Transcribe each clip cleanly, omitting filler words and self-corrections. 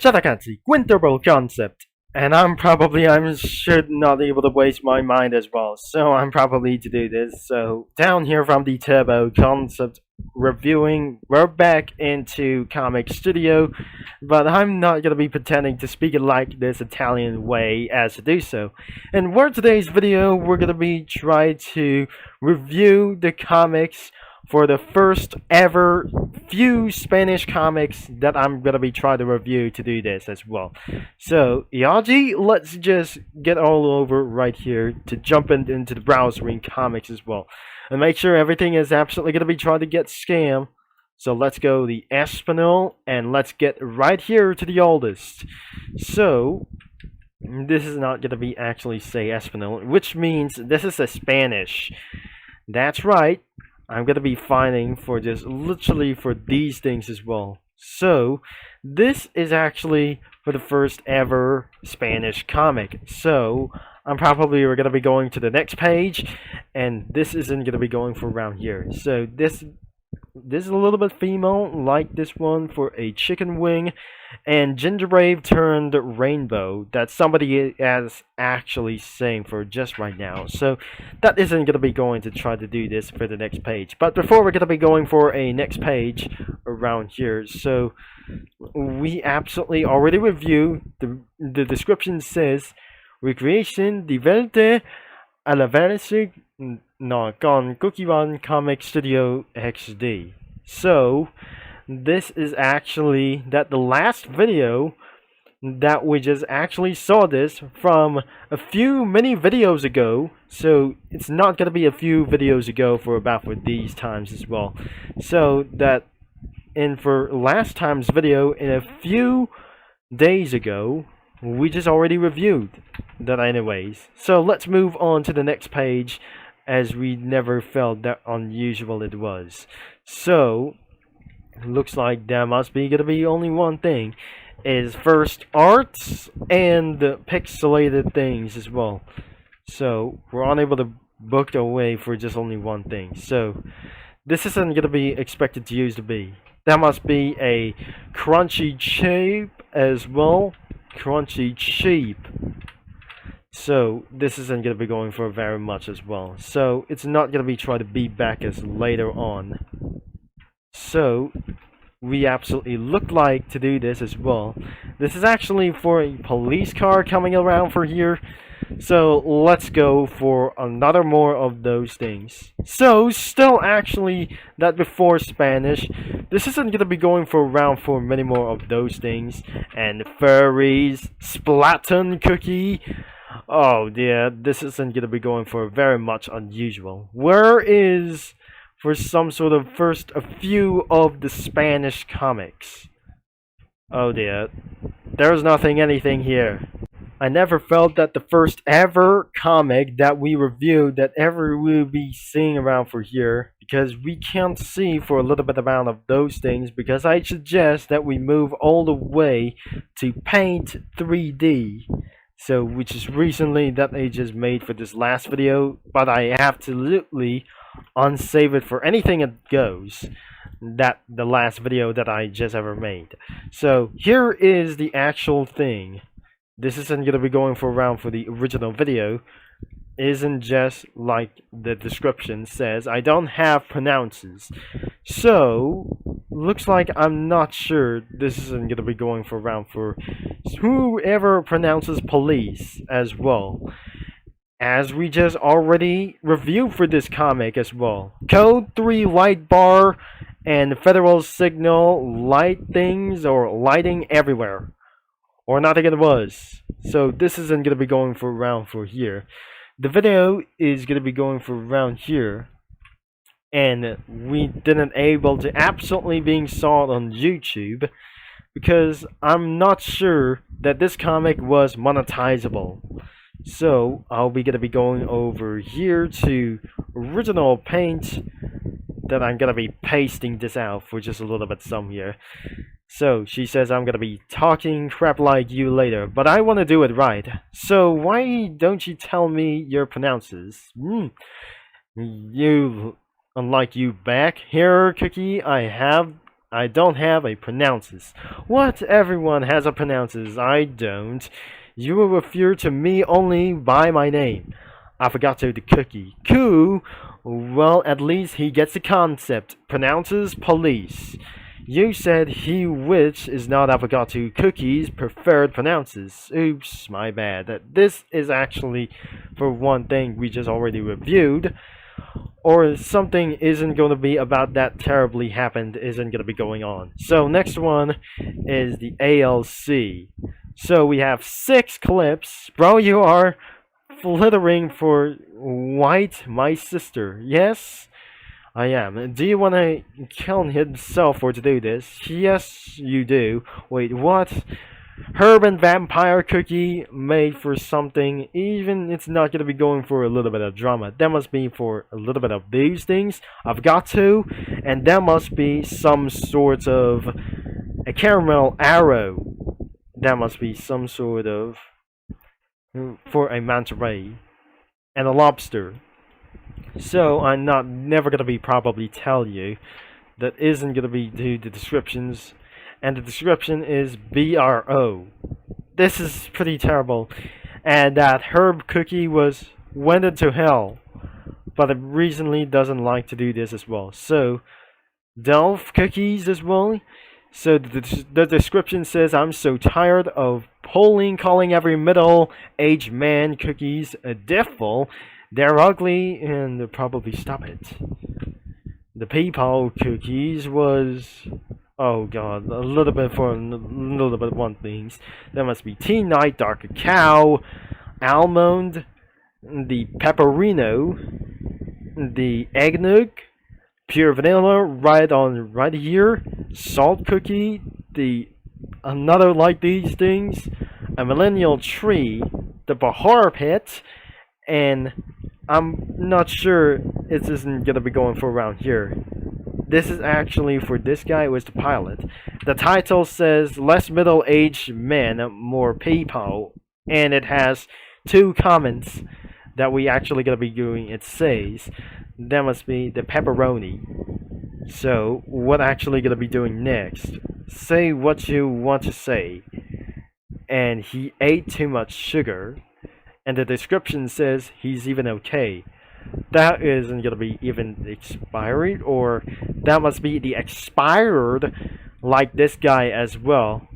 Shatakansi, Quintuple concept. And I'm sure not able to waste my mind as well, so I'm probably to do this. So down here from the Turbo concept reviewing, we're back into Comic Studio, but I'm not gonna be pretending to speak it like this Italian way as to do so. And for today's video, we're gonna be trying to review the comics for the first ever few Spanish comics that I'm gonna be trying to review to do this as well. So, Yaji, let's just get all over right here to jump into the browser in comics as well. And make sure everything is absolutely gonna be trying to get scam. So let's go the Espanol and let's get right here to the oldest. So, this is not gonna be actually say Espanol, which means this is a Spanish. That's right. I'm gonna be finding for just literally for these things as well. So this is actually for the first ever Spanish comic. So I'm probably gonna be going to the next page, and this isn't gonna be going for around here. So this is a little bit female, like this one for a chicken wing, and gingerbread turned rainbow that somebody is actually saying for just right now. So that isn't going to be going to try to do this for the next page. But before we're going to be going for a next page around here, so we absolutely already reviewed the description says recreation diverte a la verse no con Cookie Run Comic Studio XD. So this is actually that the last video that we just actually saw this from a few many videos ago. So it's not gonna be a few videos ago for these times as well. So that and for last time's video in a few days ago, we just already reviewed that anyways. So let's move on to the next page, as we never felt that unusual it was. So looks like there must be gonna be only one thing, is first arts and pixelated things as well. So we're unable to book away for just only one thing. So this isn't gonna be expected to use to be. That must be a crunchy shape as well. Crunchy cheap. So this isn't gonna be going for very much as well. So it's not gonna be trying to be back as later on. So we absolutely look like to do this as well. This is actually for a police car coming around for here. So let's go for another more of those things. So still actually that before Spanish, this isn't gonna be going for around for many more of those things. And furries, Splatoon cookie. Oh dear, this isn't gonna be going for very much unusual. Where is for some sort of first a few of the Spanish comics? Oh dear, there's anything here. I never felt that the first ever comic that we reviewed that ever will be seeing around for here, because we can't see for a little bit amount of those things, because I suggest that we move all the way to Paint 3D. So which is recently that they just made for this last video, but I absolutely unsave it for anything that goes, that the last video that I just ever made. So here is the actual thing. This isn't gonna be going for around for the original video. Isn't just like the description says. I don't have pronounces. So looks like I'm not sure this isn't gonna be going for around for whoever pronounces police as well, as we just already reviewed for this comic as well. Code 3 light bar and federal signal light things or lighting everywhere, or nothing it was. So this isn't gonna be going for around for here. The video is gonna be going for around here, and we didn't able to absolutely being saw it on YouTube, because I'm not sure that this comic was monetizable. So I'll be gonna be going over here to original paint, that I'm gonna be pasting this out for just a little bit some here. So she says I'm gonna be talking crap like you later, but I want to do it right. So why don't you tell me your pronounces? You, unlike you back here, Cookie, I have I don't have a pronounces. What? Everyone has a pronounces. I don't. You will refer to me only by my name. I forgot to the cookie. Coo? Well, at least he gets the concept. Pronounces police. You said he which is not avocado cookies preferred pronounces. Oops, my bad. This is actually for one thing we just already reviewed. Or something isn't going to be about that terribly happened isn't going to be going on. So next one is the ALC. So we have 6 clips. Bro, you are flittering for White, my sister. Yes? I am. Do you want to kill himself for to do this? Yes, you do. Wait, what? Herb and vampire cookie made for something. Even it's not gonna be going for a little bit of drama. That must be for a little bit of these things. I've got to, and that must be some sort of a caramel arrow. That must be some sort of for a manta ray and a lobster. So I'm not never gonna be probably tell you that isn't gonna be do the descriptions, and the description is BRO. This is pretty terrible, and that herb cookie went into hell, but it recently doesn't like to do this as well. So Delph cookies as well. So the description says, I'm so tired of calling every middle-aged man cookies a diffful. They're ugly, and they'll probably stop it. The people cookies was, oh god, a little bit one things. There must be tea night, dark cacao, almond, the pepperino, the eggnog, pure vanilla right here, salt cookie, the another like these things, a millennial tree, the Bahar pit, and I'm not sure it isn't gonna be going for around here. This is actually for this guy, was the pilot. The title says less middle-aged men, more people, and it has 2 comments that we actually gonna be doing. It says that must be the pepperoni. So what actually gonna be doing next? Say what you want to say. And he ate too much sugar. And the description says he's even okay. That isn't gonna be even expired, or that must be the expired like this guy as well.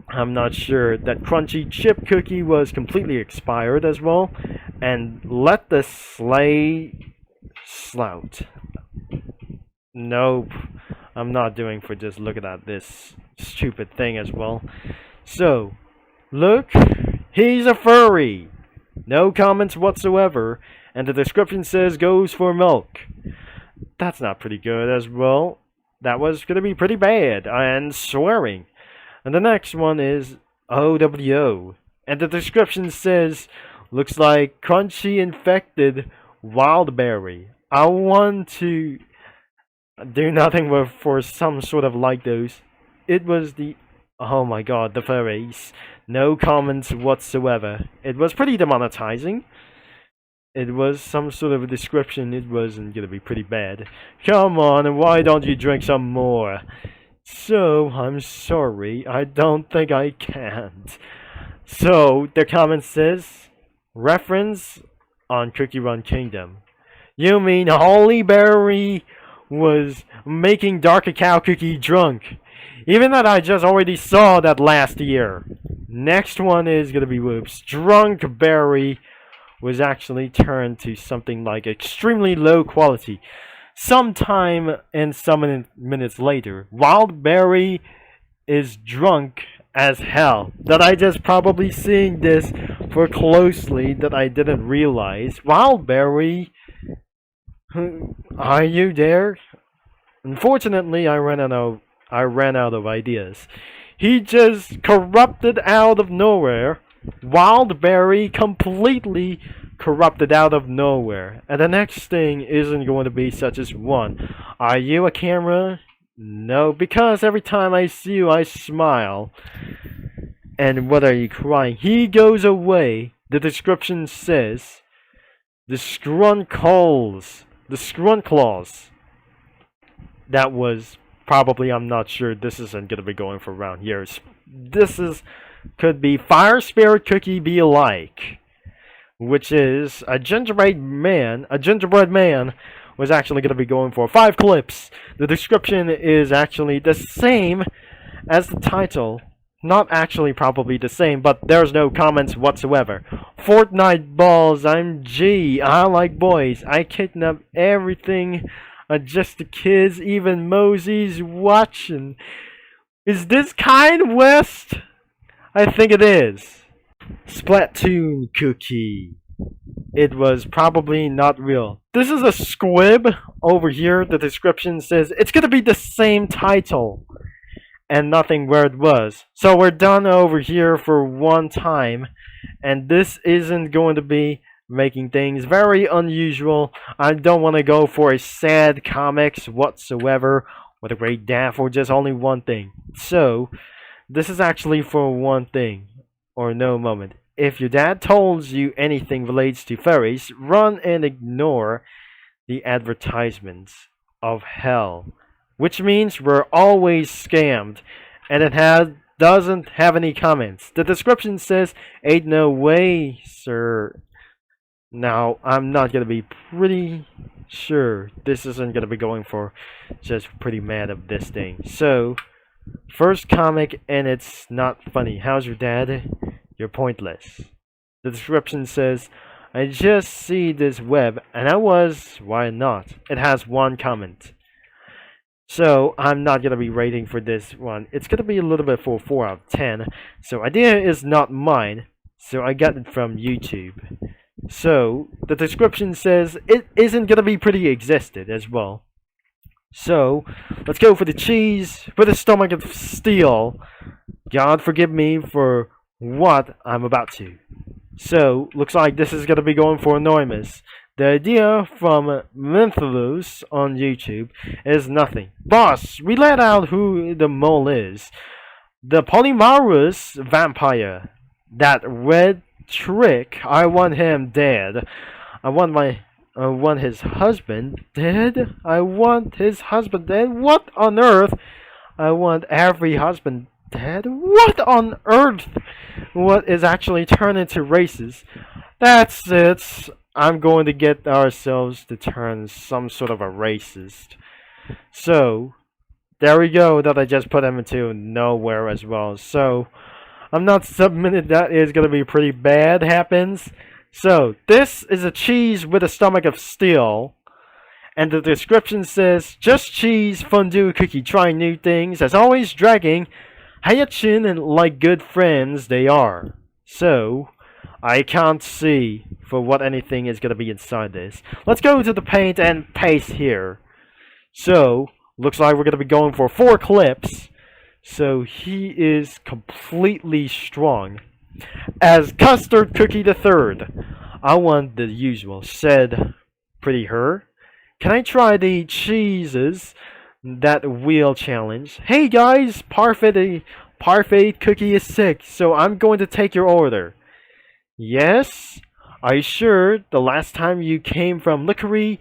I'm not sure. That crunchy chip cookie was completely expired as well. And let the sleigh slout. Nope. I'm not doing for just looking at this stupid thing as well. So, look, he's a furry. No comments whatsoever. And the description says goes for milk. That's not pretty good as well. That was going to be pretty bad. And swearing. And the next one is OWO. And the description says looks like crunchy infected wildberry. I want to do nothing with for some sort of like those. It was the, oh my god, the furries. No comments whatsoever. It was pretty demonetizing. It was some sort of a description. It wasn't gonna be pretty bad. Come on, why don't you drink some more? So, I'm sorry. I don't think I can't. So, the comment says, reference on Cookie Run Kingdom. You mean Holy Berry was making Dark Cacao Cookie drunk? Even that I just already saw that last year. Next one is gonna be Whoops. Drunk Berry was actually turned to something like extremely low quality. Sometime and some minutes later, Wild Berry is drunk as hell. That I just probably seeing this for closely that I didn't realize. Wild Berry, are you there? Unfortunately, I ran out of ideas. He just corrupted out of nowhere. Wild Berry completely corrupted out of nowhere. And the next thing isn't going to be such as one. Are you a camera? No, because every time I see you, I smile. And what are you crying? He goes away. The description says, the Scrunclaws. That was probably, I'm not sure, this isn't gonna be going for around here. Could be Fire Spirit Cookie Be Like, which is a gingerbread man was actually going to be going for 5 clips. The description is actually the same as the title. Not actually probably the same, but there's no comments whatsoever. Fortnite balls, I'm G, I like boys, I kidnap everything, just the kids, even Mosey's watching. Is this kind West? I think it is. Splatoon Cookie. It was probably not real. This is a squib over here. The description says it's gonna be the same title and nothing where it was. So we're done over here for one time, and this isn't going to be making things very unusual. I don't want to go for a sad comics whatsoever with a great death or just only one thing. So this is actually for one thing or no moment. If your dad told you anything relates to furries, run and ignore the advertisements of hell. Which means we're always scammed. And it doesn't have any comments. The description says, ain't no way, sir. Now, I'm not gonna be pretty sure this isn't gonna be going for just pretty mad of this thing. So, first comic, and it's not funny. How's your dad? You're pointless. The description says, I just see this web, and why not? It has one comment. So, I'm not gonna be rating for this one. It's gonna be a little bit for 4 out of 10. So, idea is not mine, so I got it from YouTube. So, the description says it isn't gonna be pretty existed as well. So, let's go for the cheese, for the stomach of steel. God forgive me for what I'm about to. So, looks like this is going to be going for anonymous. The idea from Menthalus on YouTube is nothing. Boss, we let out who the mole is. The Polymarus vampire. That red trick, I want him dead. I want his husband dead. I want his husband dead. What on earth? I want every husband dead. What on earth? What is actually turned into races? That's it. I'm going to get ourselves to turn some sort of a racist. So, there we go. That I just put him into nowhere as well. So, I'm not submitted. That is going to be pretty bad happens. So, this is a cheese with a stomach of steel. And the description says, just cheese, fondue cookie, trying new things. As always, dragging Hayachin and like good friends they are. So, I can't see for what anything is going to be inside this. Let's go to the paint and paste here. So, looks like we're going to be going for 4 clips. So, he is completely strong. As Custard Cookie the Third, I want the usual, said Pretty Her. Can I try the cheeses that wheel challenge? Hey guys, Parfait Cookie is sick, so I'm going to take your order. Yes? Are you sure the last time you came from Lickery,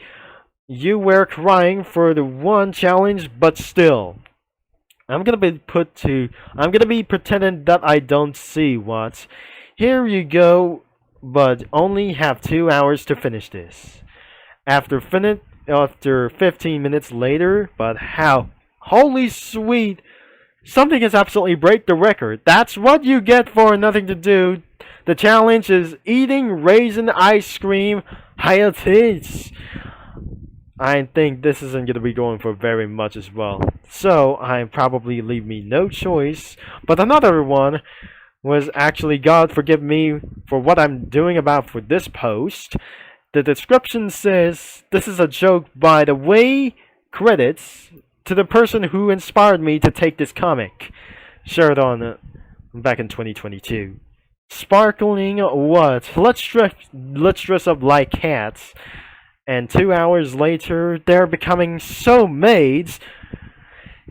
you were crying for the one challenge, but still. I'm gonna be pretending that I don't see what. Here you go, but only have 2 hours to finish this. After 15 minutes later, but how? Holy sweet! Something has absolutely break the record. That's what you get for nothing to do. The challenge is eating raisin ice cream. Hiatus. I think this isn't going to be going for very much as well. So, I probably leave me no choice. But another one was actually, God forgive me for what I'm doing about for this post. The description says, this is a joke by the way, credits to the person who inspired me to take this comic. Shared on back in 2022. Sparkling what? Let's dress up like cats. And 2 hours later, they're becoming so maids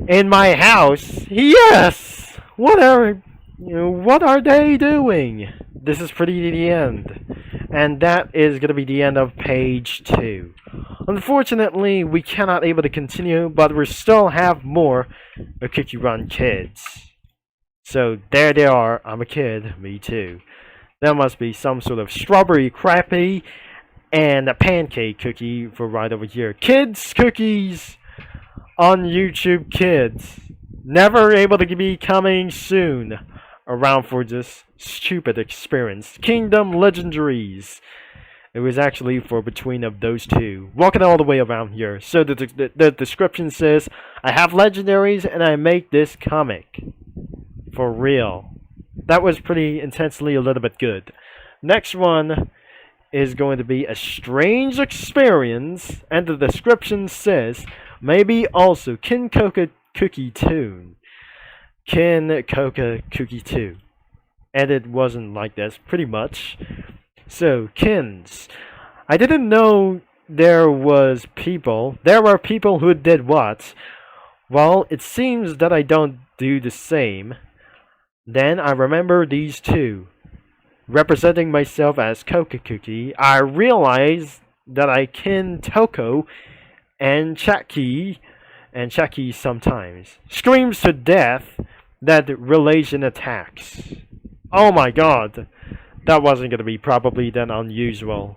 in my house. Yes! What are they doing? This is pretty the end. And that is going to be the end of page 2. Unfortunately, we cannot able to continue, but we still have more Cookie Run Kids. So there they are. I'm a kid. Me too. There must be some sort of strawberry crappy and a pancake cookie for right over here. Kids cookies on YouTube Kids. Never able to be coming soon around for this stupid experience. Kingdom Legendaries. It was actually for between of those two. Walking all the way around here. So the description says, I have legendaries and I make this comic. For real. That was pretty intensely a little bit good. Next one is going to be a strange experience. And the description says, maybe also Kin Coca Cookie Tune. Kin Coca Cookie 2. And it wasn't like this, pretty much. So, Kins. I didn't know there were people who did what? Well, it seems that I don't do the same. Then I remember these two. Representing myself as Coca Cookie, I realized that I kin Toko and Chucky sometimes. Screams to death that relation attacks. Oh my god. That wasn't going to be probably that unusual.